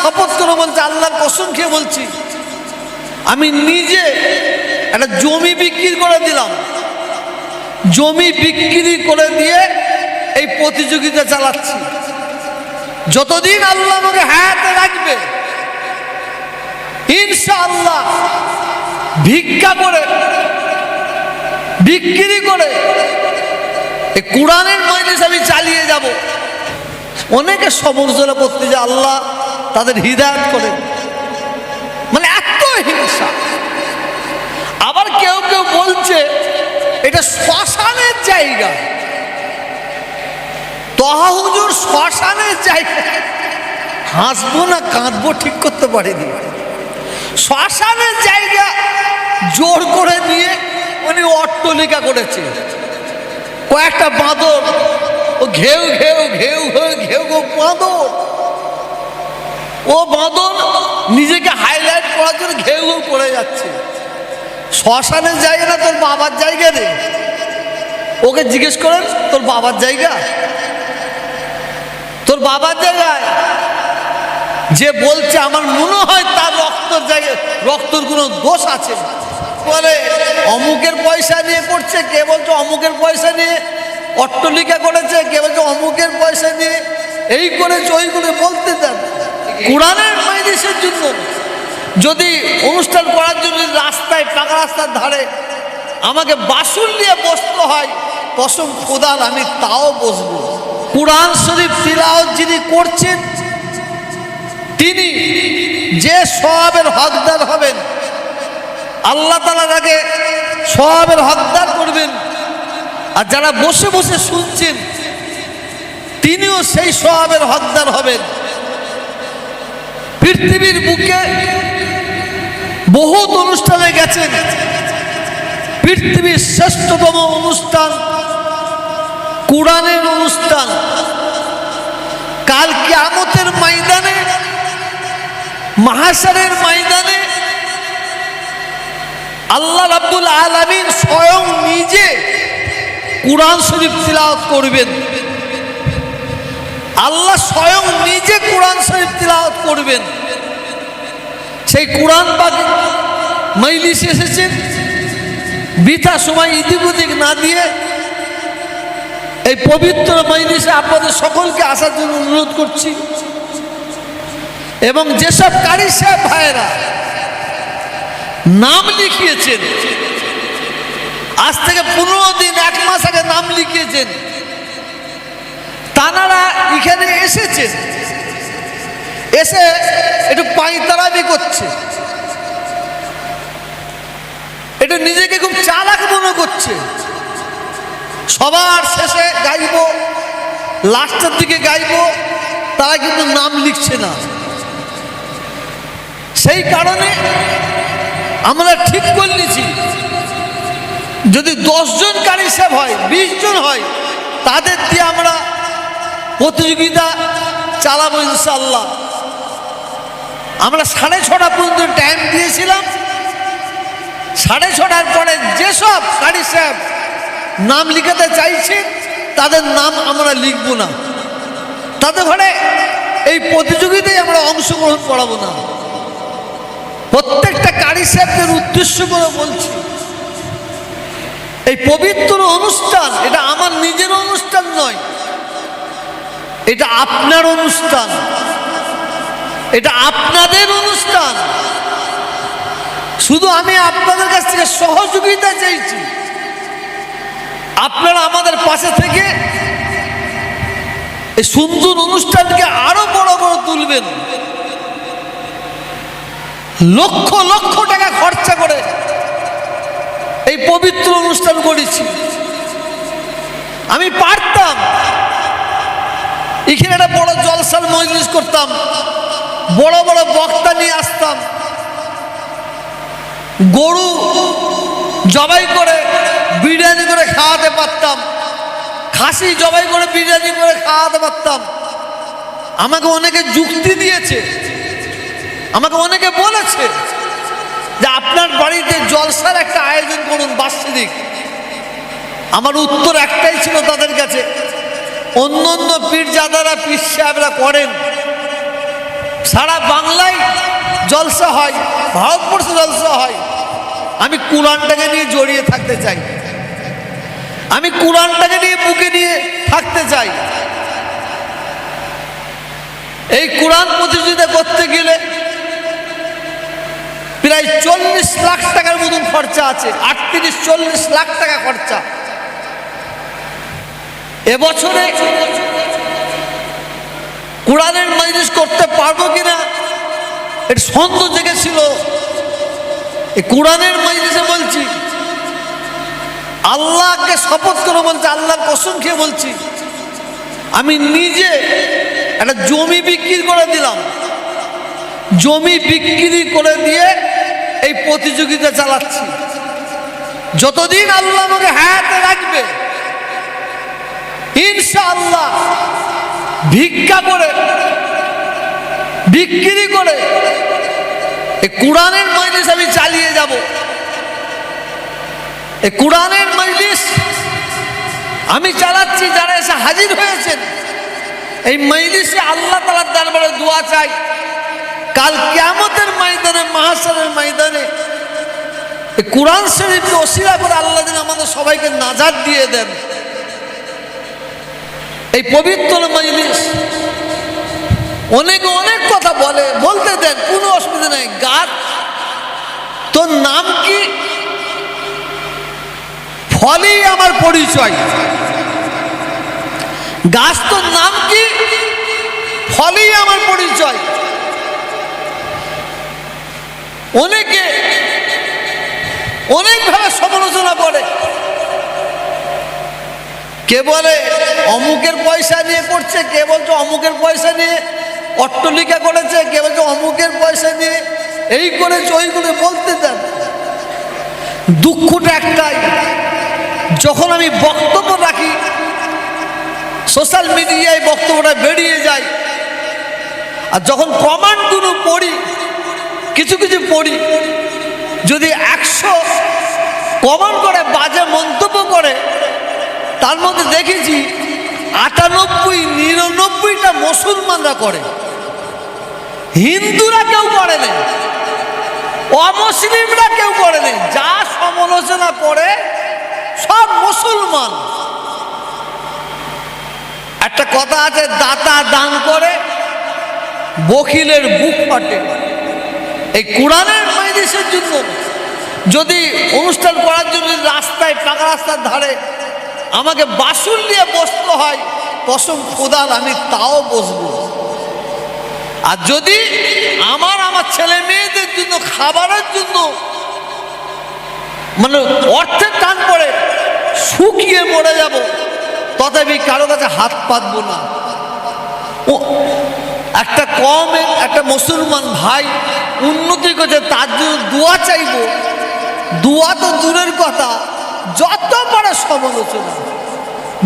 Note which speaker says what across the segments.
Speaker 1: শপথ করে বলছে, আল্লাহর কসম খেয়ে বলছি, আমি নিজে একটা জমি বিক্রি করে দিলাম, জমি বিক্রি করে দিয়ে এই প্রতিযোগিতা চালাচ্ছি। যতদিন আল্লাহ আমাকে হায়াতে রাখবে ইনশাআল্লাহ ভিক্ষা করে বিক্রি করে এই কোরআনের মজলিস আমি চালিয়ে যাব। অনেকে সমালোচনা করতে যে আল্লাহ তাদের হিদায়াত করে, মানে এত হিংসা। আবার কেউ কেউ বলছে এটা শ্মশানের জায়গা, তহা হুজুর শ্মশানের জায়গা। হাসবো না কাঁদবো ঠিক করতে পারিনি। শ্মশানের জায়গা জোর করে নিয়ে উনি অট্টালিকা করেছে। কয়েকটা বাঁদর ও ঘেউ ঘেউ ঘেউ ঘেউ ঘেউ ঘেউ বাঁদর, ও বাঁদর নিজেকে হাইলাইট করার জন্য ঘেউ ঘেউ করে যাচ্ছে। শ্মশানের জায়গা না তোর বাবার জায়গা রে, ওকে জিজ্ঞেস করেন তোর বাবার জায়গা, তোর বাবার জায়গায় যে বলছে আমার মনে হয় তার রক্তের জায়গায় রক্তের কোনো দোষ আছে। বলে অমুকের পয়সা নিয়ে করছে, কে বলছে অমুকের পয়সা নিয়ে অট্টালিকা করেছে, কে বলছে অমুকের পয়সা নিয়ে এই করেছে ওই করে। বলতে দেন কোরআনের মজলিসের জন্য যদি অনুষ্ঠান করার জন্য রাস্তায় পাকা রাস্তার ধারে আমাকে বাসুল নিয়ে বসতে হয়, কসম খোদার আমি তাও বসবো। কোরআন শরীফ তিলাওয়াত যিনি করছেন তিনি যে সওয়াবের হকদার হবেন, আল্লাহ তাআলা তাকে সওয়াবের হকদার করবেন। আর যারা বসে বসে শুনছেন তিনিও সেই সওয়াবের হকদার হবেন। পৃথিবীর বুকে বহুত অনুষ্ঠানে গেছেন, পৃথিবীর শ্রেষ্ঠতম অনুষ্ঠান কোরআনের অনুষ্ঠান। কাল কিয়ামতের ময়দানে, মাহশারের ময়দানে আল্লাহ রাব্বুল আলামিন স্বয়ং নিজে কোরআন শরীফ তিলাওয়াত করবেন। আল্লাহ স্বয়ং নিজে কোরআন শরীফ তিলাওয়াত করবেন। সেই কোরআন পাক মজলিসে এসেছেন, বৃথা সময় ইদিক উদিক না দিয়ে এই পবিত্র মজলিসে আপনাদের সকলকে আসার জন্য অনুরোধ করছি। এবং যেসব কারি সাহেব ভাইয়েরা নাম লিখিয়েছেন, আজ থেকে 15 দিন 1 মাস আগে নাম লিখিয়েছেন, তানারা এখানে এসেছেন, এসে একটু পায়তারামি করছে, এটা নিজেকে খুব চালাক মনে করছে। সবার শেষে গাইব, লাস্টের দিকে গাইব, তারা কিন্তু নাম লিখছে না। সেই কারণে আমরা ঠিক করে নিয়েছি যদি 10 জন কারি সাহেব হয়, 20 জন হয়, তাদের দিয়ে আমরা প্রতিযোগিতা চালাবো ইনশাআল্লাহ। আমরা 6:30 পর্যন্ত টাইম দিয়েছিলাম। 6:30 পরে যেসব কারি সাহেব নাম লিখাতে চাইছে তাদের নাম আমরা লিখব না, তাদের ঘরে এই প্রতিযোগিতায় আমরা অংশগ্রহণ করাবো না। প্রত্যেকটা কারি সাহেবদের উদ্দেশ্য করে বলছি, এই পবিত্র অনুষ্ঠান এটা আমার নিজের অনুষ্ঠান নয়, এটা আপনার অনুষ্ঠান, এটা আপনাদের অনুষ্ঠান। শুধু আমি আপনাদের কাছ থেকে সহযোগিতা চাইছি, আপনারা আমাদের পাশে থেকে এই সুন্দর অনুষ্ঠানকে আরো বড় বড় তুলবেন। লক্ষ লক্ষ টাকা খরচা করে এই পবিত্র অনুষ্ঠান করেছি। আমি পারতাম এখানে একটা বড় জলসার মজলিস করতাম, বড় বড় বক্তা নিয়ে আসতাম, গরু জবাই করে বিরিয়ানি করে খাওয়াতে পারতাম, খাসি জবাই করে বিরিয়ানি করে খাওয়াতে পারতাম। আমাকে অনেকে যুক্তি দিয়েছে, আমাকে অনেকে বলেছে যে আপনার বাড়িতে জলসার একটা আয়োজন করুন বার্ষিক। আমার উত্তর একটাই ছিল তাদের কাছে, অন্য অন্য পীরজাদারা পীর সাহেবরা করেন, সারা বাংলায় জলসা হয়, ভারতবর্ষে জলসা হয়। আমি কোরআনটাকে নিয়ে জড়িয়ে থাকতে চাই, আমি কোরআনটাকে নিয়ে বুকে নিয়ে থাকতে চাই। এই কোরআন প্রতিযোগিতা করতে গেলে প্রায় 40 লাখ টাকার মতন খরচা আছে, 38-40 লাখ টাকা খরচা। এবছরে কোরআনের মাজলিস করতে পারবো কিনা এর সন্দেহ জেগেছিল। এই কোরআনের মাজলিসে বলছি, আল্লাহকে শপথ করে বলছি, আল্লাহর কসম খেয়ে বলছি, আমি নিজে একটা জমি বিক্রি করে দিলাম, জমি বিক্রি করে দিয়ে এই প্রতিযোগিতা চালাচ্ছি। যতদিন আল্লাহ আমাকে হায়াতে রাখবে ইনশাআল্লাহ ভিক্ষা করে বিক্রি করে এই কোরআনের মাজলিস আমি চালিয়ে যাব। এই কোরআনের মাজলিস আমি চালাচ্ছি। যারা এসে হাজির হয়েছেন এই মাজলিসে আল্লাহ তাআলার দরবারে দোয়া চাই, কাল কিয়ামতের ময়দানে, মাহশরের ময়দানে এই কোরআন শরীফকে ওসিলা করে আল্লাহ যেন আমাদের সবাইকে নাজাত দিয়ে দেন। এই পবিত্র মাজলিস অনেকে অনেক কথা বলে, বলতে দেন, কোনো অসুবিধা নেই। গাছ তোর নাম কি? ফলেই আমার পরিচয়। গাছ তোর নাম কি? ফলেই আমার পরিচয়। অনেকে অনেকভাবে সমালোচনা করে, কে বলে অমুকের পয়সা নিয়ে করছে, কে বলছে অমুকের পয়সা নিয়ে অট্টালিকা করেছে, কে বলছে অমুকের পয়সা নিয়ে এই করেছে ওই করে। বলতে দেন। দুঃখটা একটাই, যখন আমি বক্তব্য রাখি সোশ্যাল মিডিয়ায় বক্তব্যটা বেরিয়ে যায়, আর যখন কমেন্টগুলো পড়ি, কিছু কিছু পড়ি, যদি 100 কমেন্ট করে বাজে মন্তব্য করে, তার মধ্যে দেখেছি 98-99টা মুসলমানরা করে, হিন্দুরা কেউ করে না, অমুসলিমরা কেউ করে না। যা সমালোচনা করে সব মুসলমান। একটা কথা আছে, দাতা দান করে বখিলের বুক ফাটে। এই কোরআনের মাজলিসের জন্য যদি অনুষ্ঠান করার জন্য রাস্তায়, পাকা রাস্তার ধারে আমাকে বাসুল নিয়ে বসতে হয়, কসম খোদার আমি তাও বসবো। আর যদি আমার ছেলে মেয়েদের জন্য খাবারের জন্য মানে অর্থের টান পড়ে শুকিয়ে মরে যাব, তথাপি কারো কাছে হাত পাতবো না। ও একটা একটা মুসলমান ভাই উন্নতি করছে, তার জন্য দোয়া চাইব। দোয়া তো দূরের কথা, যত বড় সমালোচনা,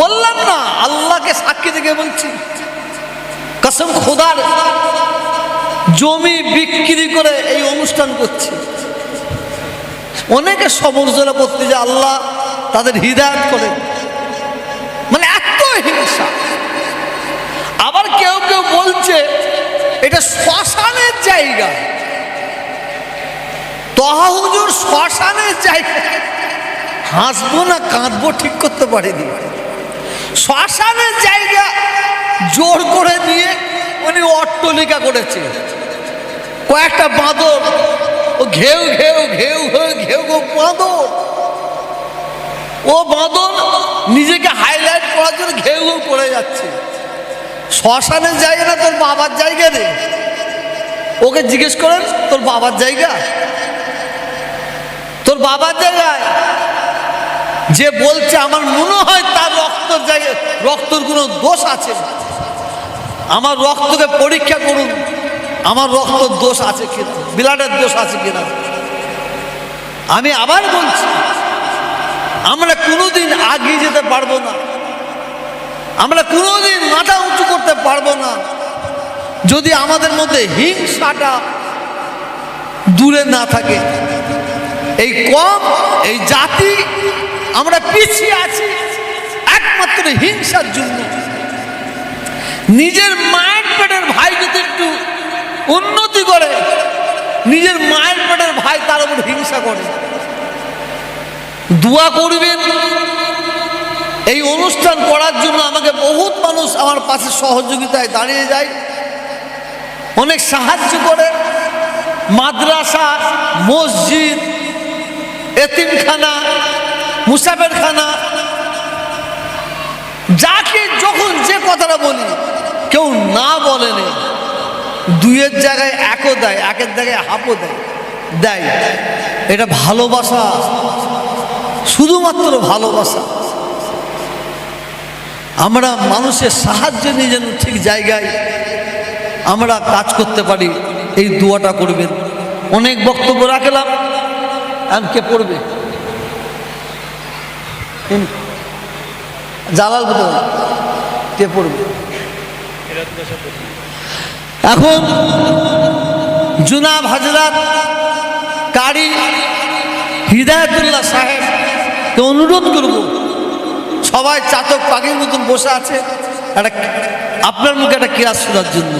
Speaker 1: বললাম না আল্লাহকে সাক্ষী থেকে বলছি, কসম খোদার, জমি বিক্রি করে এই অনুষ্ঠান করছি। অনেকে সমালোচনা করতে যে আল্লাহ তাদের হিদায়াত করে, মানে এত হিংসা। আবার কেউ কেউ বলছে এটা শ্মশানের জায়গা। তহা হুজুর শ্মশানের জায়গা, হাসবো না কাঁদবো ঠিক করতে পারিনি। শ্মশানের জায়গা জোর করে নিয়ে উনি অট্টালিকা করেছে। কয়েকটা বাঁদর ও ঘেউ ঘেউ ঘেউ ঘেউ ঘেউ বাঁদর, ও বাঁদর নিজেকে হাইলাইট করার জন্য ঘেউ ঘেউ করে যাচ্ছে। শ্মশানের জায়গা না তোর বাবার জায়গা রে, ওকে জিজ্ঞেস করেন তোর বাবার জায়গা, তোর বাবার জায়গায়। যে বলছে আমার মনে হয় তার রক্তের জায়গায় রক্তের কোনো দোষ আছে, আমার রক্তকে পরীক্ষা করুন, আমার রক্তের দোষ আছে কিনা, ব্লাডের দোষ আছে কিনা। আমি আবার বলছি, আমরা কোনোদিন আগিয়ে যেতে পারবো না, আমরা কোনোদিন মাথা উঁচু করতে পারবো না যদি আমাদের মধ্যে হিংসাটা দূরে না থাকে। এই এই জাতি আমরা পিছিয়ে আছি একমাত্র হিংসার জন্য। নিজের মায়ের পেটের ভাই যদি একটু উন্নতি করে, নিজের মায়ের পেটের ভাই তার উপর হিংসা করে। দোয়া করবেন। এই অনুষ্ঠান করার জন্য আমাকে বহুত মানুষ আমার পাশে সহযোগিতায় দাঁড়িয়ে যায়, অনেক সাহায্য করে। মাদ্রাসা, মসজিদ, এতিমখানা, মুসাফেরখানা, যাকে যখন যে কথাটা বলি কেউ না বলেনি। দুইয়ের জায়গায় একও দেয়, একের জায়গায় হাফও দেয়। এটা ভালোবাসা, শুধুমাত্র ভালোবাসা। আমরা মানুষের সাহায্য নিয়ে যেন ঠিক জায়গায় আমরা কাজ করতে পারি, এই দোয়াটা করবেন। অনেক বক্তব্য রাখলাম, এখন কে পড়বে? জালাল বোধ কে পড়বে? এখন জনাব হযরত কারি হিদায়াতুল্লাহ সাহেবকে অনুরোধ করব, সবাই চাতক পাখির মতন বসে আছে, একটা আপনার মুখে একটা কিরাত শোনার জন্য।